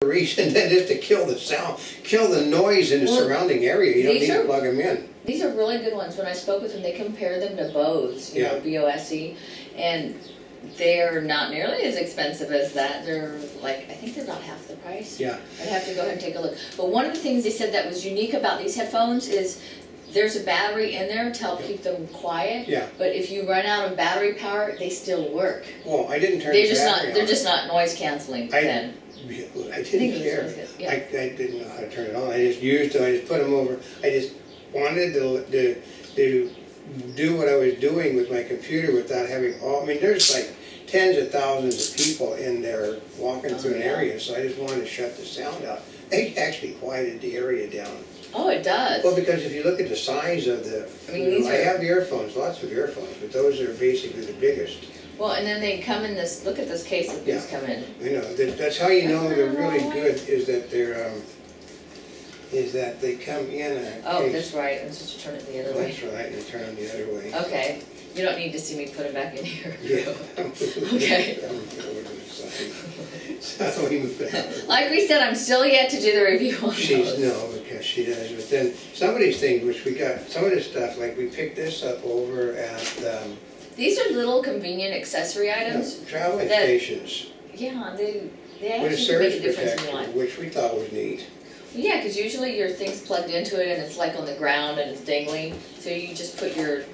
reason than just to kill the sound, kill the noise in the surrounding area. You don't need to plug them in. These are really good ones. When I spoke with them, they compared them to Bose, you know, B-O-S-E, and they're not nearly as expensive as that. They're like, I think they're about half the price. Yeah. I'd have to go ahead and take a look. But one of the things they said that was unique about these headphones is there's a battery in there to help keep them quiet. Yeah. But if you run out of battery power, they still work. Well, I didn't turn the battery on. They're just not noise canceling then. I didn't care. Yeah. I didn't know how to turn it on. I just used them. I just put them over. I just wanted to do what I was doing with my computer without having all. I mean, there's like tens of thousands of people in there walking through an area, so I just wanted to shut the sound out. It actually quieted the area down. Oh, it does. Well, because if you look at the size of the, I have earphones, lots of earphones, but those are basically the biggest. Well, and then they come in this. Look at this case that these come in. I know. That's how you know they're really good. Is that they're they come in a case. That's right. I'm supposed to turn it the other way. That's right. You turn them the other way. Okay. You don't need to see me put it back in here. Yeah. Okay. So we move it. Like we said, I'm still yet to do the review on those. No, because she does. But then some of these things, which we got, some of this stuff, like we picked this up over at. These are little convenient accessory items. Traveling stations. Yeah, they actually with a surge make a difference in life. Which we thought was neat. Yeah, because usually your thing's plugged into it and it's like on the ground and it's dangling. So you just put your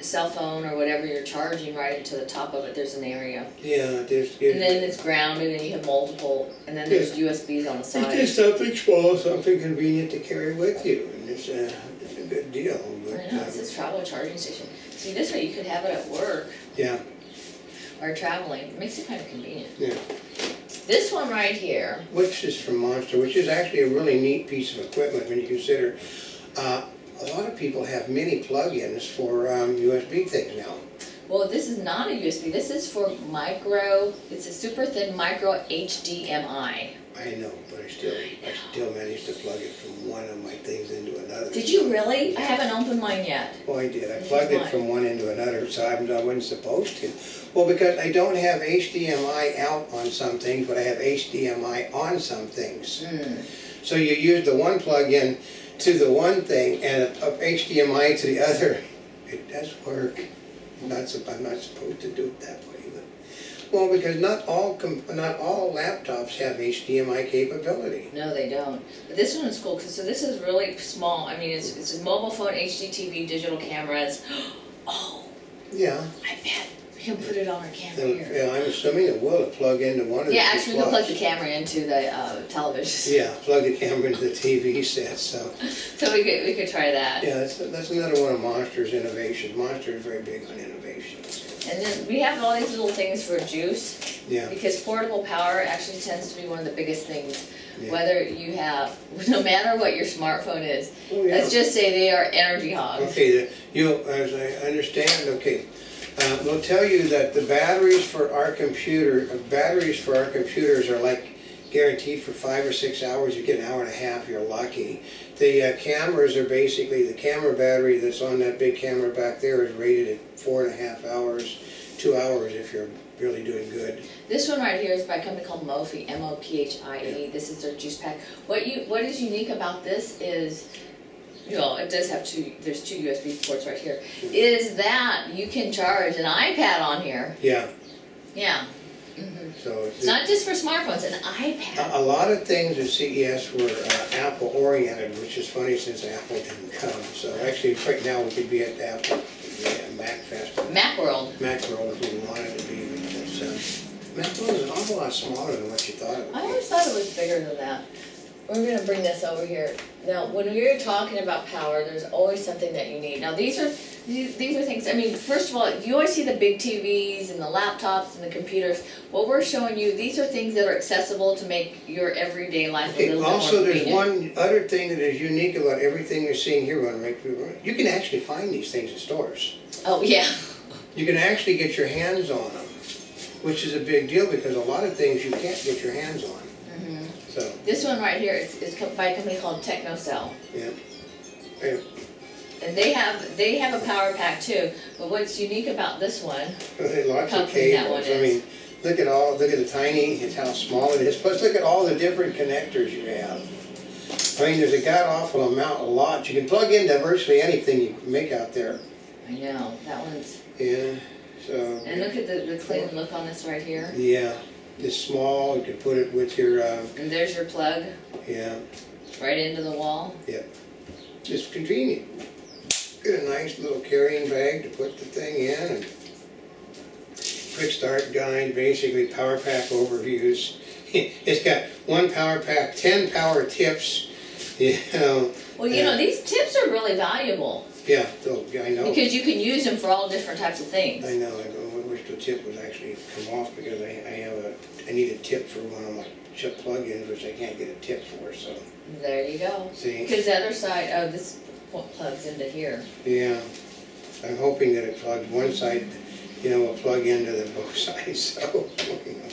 cell phone or whatever you're charging right into the top of it. There's an area. Yeah, there's. And then it's grounded and you have multiple. And then there's USBs on the side. It's just something small, something convenient to carry with you, and it's a good deal. But, I know, it says travel charging station. See, this way you could have it at work. Yeah. Or traveling. It makes it kind of convenient. Yeah. This one right here. Which is from Monster, which is actually a really neat piece of equipment when you consider a lot of people have mini plug-ins for USB things now. Well, this is not a USB. This is for micro. It's a super thin micro HDMI. I know, but I still managed to plug it from one of my things into another. Did you really? I haven't opened mine yet. Oh, I did. I plugged it from one into another, so I wasn't supposed to. Well, because I don't have HDMI out on some things, but I have HDMI on some things. So you use the one plug-in to the one thing and a HDMI to the other. It does work. I'm not supposed to do it that way. Well, because not all laptops have HDMI capability. No, they don't. But this one is cool because so this is really small. I mean, it's a mobile phone, HDTV, digital cameras. Oh. Yeah. I bet we can put it on our camera here. Yeah, I'm assuming it will plug into one of the. Yeah, actually, we can plug the camera into the television. Yeah, plug the camera into the TV set. So we could try that. Yeah, that's another one of Monster's innovations. Monster is very big on innovations. And then we have all these little things for juice. Yeah. Because portable power actually tends to be one of the biggest things. Yeah. Whether you have, no matter what your smartphone is, let's just say they are energy hogs. Okay, as I understand, okay, we'll tell you that the batteries for our computers are like guaranteed for 5 or 6 hours. You get an hour and a half, you're lucky. The cameras are basically, the camera battery that's on that big camera back there is rated at 4.5 hours, 2 hours if you're really doing good. This one right here is by a company called Mophie, M-O-P-H-I-E. This is their juice pack. What is unique about this is, it does have there's two USB ports right here, is that you can charge an iPad on here. Yeah. Yeah. So it's not just for smartphones, an iPad. A lot of things at CES were Apple oriented, which is funny since Apple didn't come. So actually right now we could be at the Apple Mac Festival. Macworld if we wanted to be. Macworld is an awful lot smaller than what you thought it would be. I always thought it was bigger than that. We're going to bring this over here. Now, when you're talking about power, there's always something that you need. Now, these are things, I mean, first of all, you always see the big TVs and the laptops and the computers. What we're showing you, these are things that are accessible to make your everyday life a little bit more also, there's convenient. one other thing that is unique about everything you're seeing here. You can actually find these things in stores. Oh, yeah. You can actually get your hands on them, which is a big deal because a lot of things you can't get your hands on. So this one right here is by a company called TechnoCell. Yeah. And they have a power pack too. But what's unique about this one? Lots of cables. I mean, Look at the tiny, it's how small it is. Plus look at all the different connectors you have. I mean, there's a god-awful amount, a lot. You can plug into virtually anything you make out there. I know, that one's... Yeah, so... And look at the clean look on this right here. Yeah, it's small. You can put it with your... and there's your plug. Yeah. Right into the wall. Yep. Just convenient. Get a nice little carrying bag to put the thing in. And quick start guide, basically power pack overviews. It's got one power pack, 10 power tips. You know. Well, you know, these tips are really valuable. Yeah, so, yeah, I know. Because you can use them for all different types of things. I know. I wish the tip was actually come off because I need a tip for one of my chip plug-ins, which I can't get a tip for. So there you go. See. Because the other side, oh, this plugs into here. Yeah, I'm hoping that it plugs one side. You know, will plug into the both sides. So you know.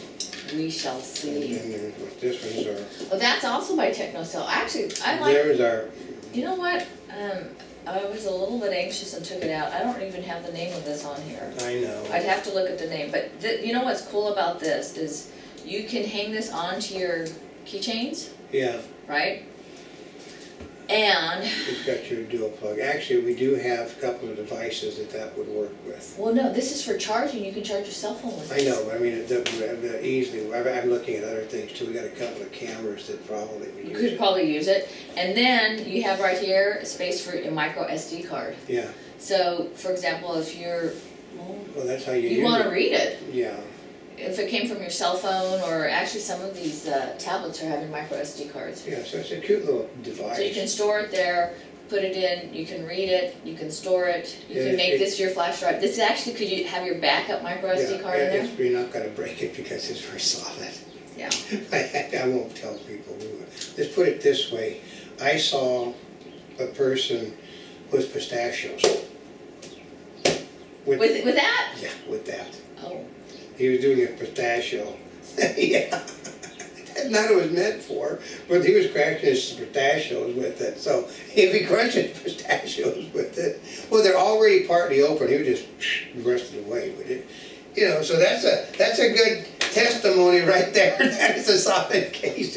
We shall see. And then this one's our. Oh, that's also by TechnoCell. Actually, I like. There's our. You know what? I was a little bit anxious and took it out. I don't even have the name of this on here. I know. I'd have to look at the name. But you know what's cool about this is you can hang this onto your keychains. Yeah. Right? And it's got your dual plug. Actually, we do have a couple of devices that would work with. Well, no, this is for charging. You can charge your cell phone with this. I know, but I mean, easily. I'm looking at other things too. We got a couple of cameras that probably would use it. You could probably use it. And then you have right here a space for a micro SD card. Yeah. So, for example, if you're well, that's how you want to read it. Yeah. If it came from your cell phone, or actually some of these tablets are having micro SD cards. Yeah, so it's a cute little device. So you can store it there, put it in, you can read it, you can store it, you can make this your flash drive. This actually, could you have your backup micro SD card in there? You're not going to break it because it's very solid. Yeah. I won't tell people. Let's put it this way. I saw a person with pistachios. With that? Yeah, with that. Oh. He was doing a pistachio. Yeah. That's not what it was meant for, but he was cracking his pistachios with it. So if he crushed his pistachios with it, well, they're already partly open. He would just rest it away with it. You know, so that's a good testimony right there. That is a solid case.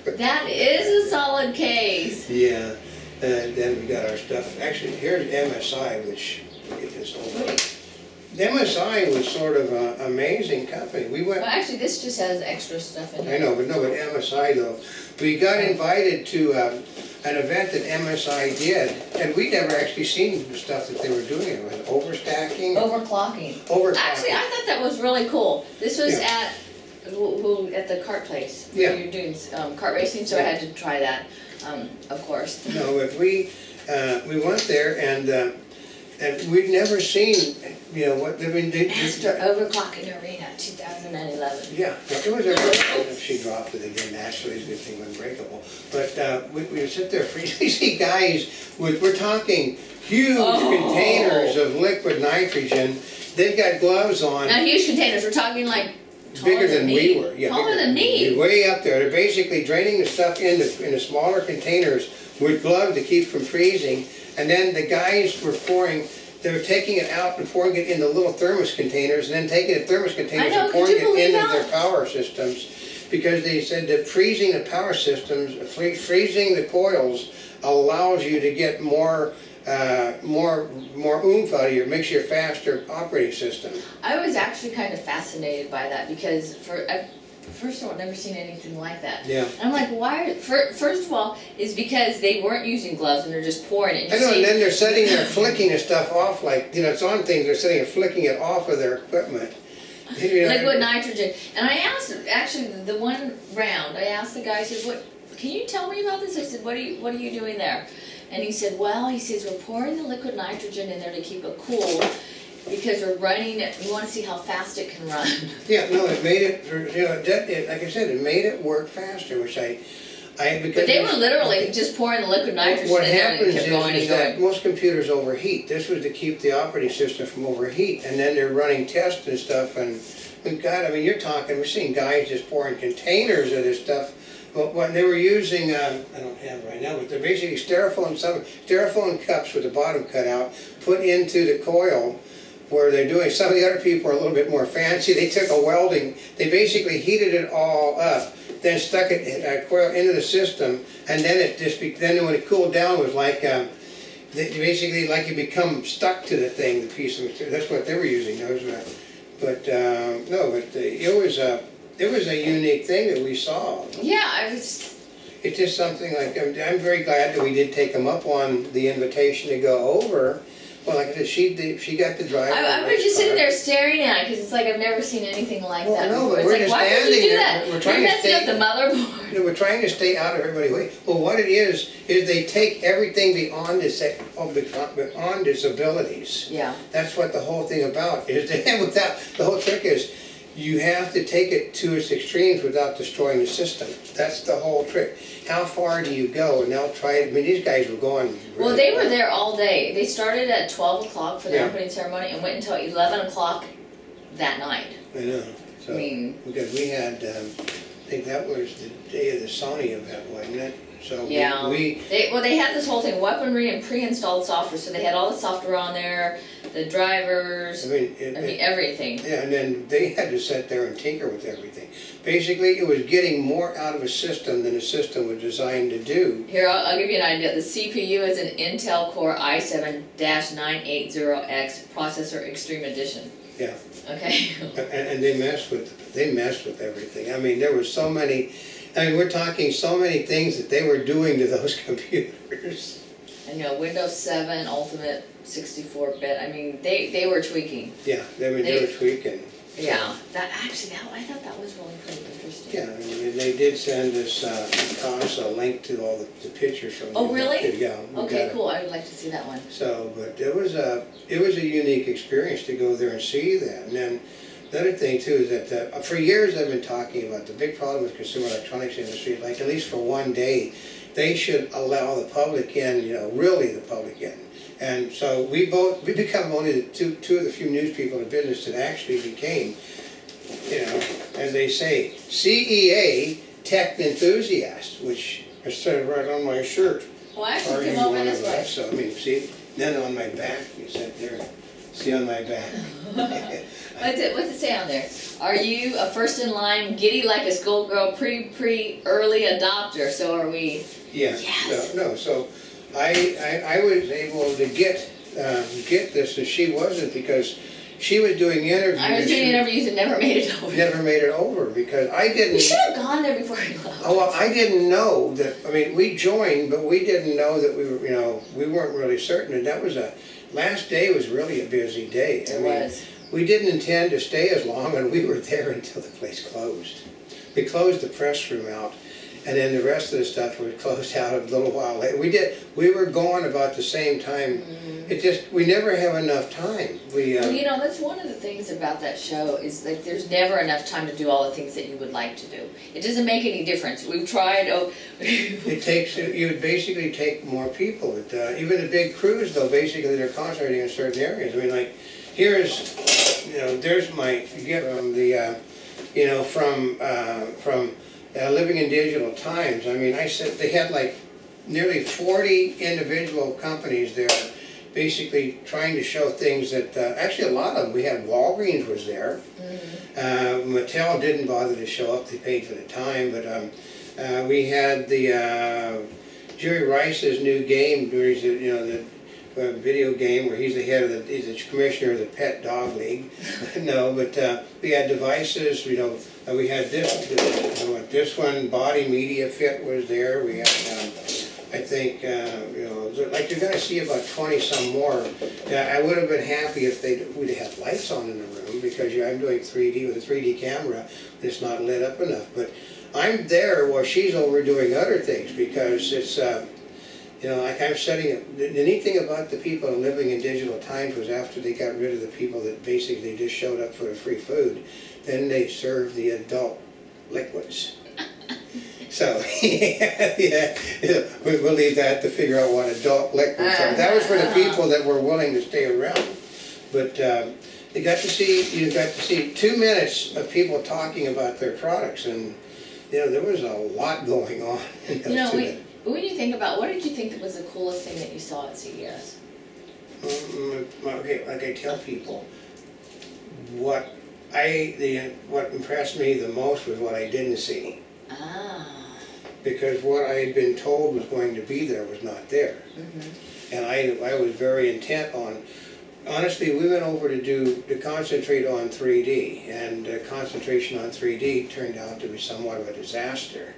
That is a solid case. Yeah. And then we got our stuff. Actually, here's MSI, which we'll get this over. MSI was sort of an amazing company. We went. Well, actually, this just has extra stuff in it. I know, but MSI though. We got invited to an event that MSI did, and we'd never actually seen the stuff that they were doing. It was overstacking. Overclocking. Actually, I thought that was really cool. This was at the kart place. Yeah. You're doing kart racing, so I had to try that, of course. No, but we went there and we'd never seen, you know, what, I mean, Master Overclocking Arena 2011. Yeah, it was a she dropped it again, naturally, it's a good thing it wasn't breakable. But we would sit there, you see guys, we're talking huge containers of liquid nitrogen. They've got gloves on. Now, huge containers, we're talking like bigger than we were. Yeah, taller than me. Way up there. They're basically draining the stuff into smaller containers with gloves to keep from freezing. And then the guys were they were taking it out and pouring it into little thermos containers, and then taking the thermos containers and pouring it into their power systems, because they said that freezing the power systems, freezing the coils, allows you to get more oomph out of your, makes you a faster operating system. I was actually kind of fascinated by that because first of all, I've never seen anything like that. Yeah. And I'm like, why? First of all, is because they weren't using gloves and they're just pouring it. I know, and then they're sitting there flicking the stuff off, like, you know, it's on things, they're sitting there flicking it off of their equipment. You know, liquid nitrogen. And I asked, actually, the one round, I asked the guy, I said, can you tell me about this? I said, what are you doing there? And he said, well, we're pouring the liquid nitrogen in there to keep it cool, because we're running it, we want to see how fast it can run. Yeah, no, it made it, you know, like I said, it made it work faster, which because but they were literally just pouring the liquid nitrogen in there and it kept going and going. That most computers overheat. This was to keep the operating system from overheat, and then they're running tests and stuff, and God, I mean, we're seeing guys just pouring containers of this stuff. But when they were using, I don't have it right now, but they're basically styrofoam cups with the bottom cut out, put into the coil, where they're doing, some of the other people are a little bit more fancy. They took a welding, they basically heated it all up, then stuck it in a coil into the system, and then it just, then when it cooled down, it was like, basically like you become stuck to the thing, the piece of material. That's what they were using. Those, but no, but it was a unique thing that we saw. Yeah, I was. It's just something like, I'm very glad that we did take them up on the invitation to go over. Well, like I said, she got to drive. I was just sitting there staring at it because it's like I've never seen anything like that no, before. but It's we're like, just why would you do that? We're trying You're to messing stay, up the motherboard. You know, we're trying to stay out of everybody's way. Well, what it is they take everything beyond its abilities. Yeah. That's what the whole thing about is. Without the whole trick is, you have to take it to its extremes without destroying the system. That's the whole trick. How far do you go? And they'll try it. I mean, these guys were going really well, they were there all day. They started at 12 o'clock for the Yeah. opening ceremony and went until 11 o'clock that night. I know. So, I mean, because we had, I think that was the day of the Sony event, wasn't it? So yeah. we They had this whole thing, weaponry and pre-installed software. So they had all the software on there, the drivers, everything. Yeah, and then they had to sit there and tinker with everything. Basically, it was getting more out of a system than a system was designed to do. Here, I'll give you an idea. The CPU is an Intel Core i7-980X processor Extreme Edition. Yeah. Okay. And they messed with everything. I mean, there were so many. I mean, we're talking so many things that they were doing to those computers. And Windows 7 Ultimate 64-bit. I mean, they were tweaking. Yeah, they were tweaking. Yeah, I thought that was really pretty interesting. Yeah, I mean, they did send us a link to all the pictures from. Oh, really? Yeah. Okay, cool. I would like to see that one. So, but it was a unique experience to go there and see that. And then the other thing too is that for years I've been talking about the big problem with consumer electronics industry. Like at least for one day, they should allow the public in. Really the public in. And so we become only the two of the few news people in business that actually became, as they say, CEA tech enthusiast, which is sort of right on my shirt. Well, I actually came over this way. So I mean, see, then on my back, you said there, see on my back. What's it say on there? Are you a first in line, giddy like a schoolgirl, early adopter? So are we? Yeah. Yes. So I was able to get this, and she wasn't, because she was doing interviews. I was doing interviews and never made it over. Never made it over because I didn't. You should have gone there before you left. Oh, well, I didn't know that. I mean, we joined, but we didn't know that we were. We weren't really certain, and that was last day was really a busy day. It was. We didn't intend to stay as long, and we were there until the place closed. We closed the press room out, and then the rest of the stuff was closed out a little while later. We were gone about the same time. We never have enough time. Well, that's one of the things about that show is that there's never enough time to do all the things that you would like to do. It doesn't make any difference. We've tried. You would basically take more people. But, even the big crews, though, basically they're concentrating in certain areas. I mean, like, there's my, you get from the, from Living in Digital Times. I mean, they had like nearly 40 individual companies there, basically trying to show things that, actually a lot of them, we had Walgreens was there. Mattel didn't bother to show up, they paid for the time, but we had the Jerry Rice's new game, where he's, the video game where he's the head of he's the commissioner of the Pet Dog League. No, but we had devices, we had this one, Body Media Fit was there. We had, I think, like you're going to see about 20 some more. I would have been happy if we'd have had lights on in the room, because I'm doing 3D with a 3D camera. It's not lit up enough. But I'm there while she's over doing other things, because it's, like I'm setting up. The neat thing about the people Living in Digital Times was after they got rid of the people that basically just showed up for the free food, then they served the adult liquids. So, we'll leave that to figure out what adult liquids are. That was for the people that were willing to stay around. But you got to see 2 minutes of people talking about their products, and there was a lot going on in those 2 minutes. When you think about, what did you think was the coolest thing that you saw at CES? Okay, like I tell people, what impressed me the most was what I didn't see. Ah. Because what I had been told was going to be there was not there. Mm-hmm. And I was very intent on, honestly, we went over to concentrate on 3D, and concentration on 3D turned out to be somewhat of a disaster.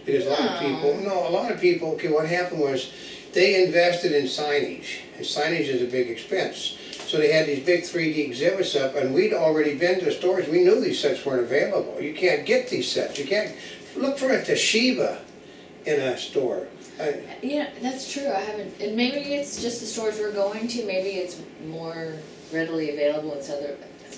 Because a lot of people, okay, what happened was they invested in signage, and signage is a big expense. So they had these big 3D exhibits up, and we'd already been to stores. We knew these sets weren't available. You can't get these sets. You can't look for a Toshiba in a store. Yeah, that's true. I haven't, and maybe it's just the stores we're going to. Maybe it's more readily available in some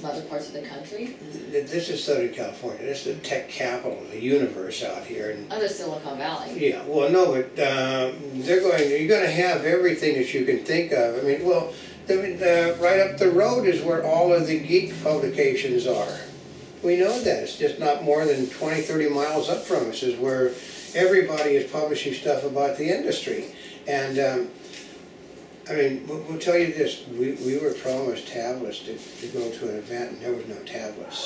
other parts of the country. This is Southern California. This is the tech capital of the universe out here. And other Silicon Valley. Yeah, well, no, but you're going to have everything that you can think of. I mean, well, right up the road is where all of the geek publications are. We know that. It's just not more than 20, 30 miles up from us is where everybody is publishing stuff about the industry. And I mean, we'll tell you this, we were promised tablets to go to an event, and there was no tablets.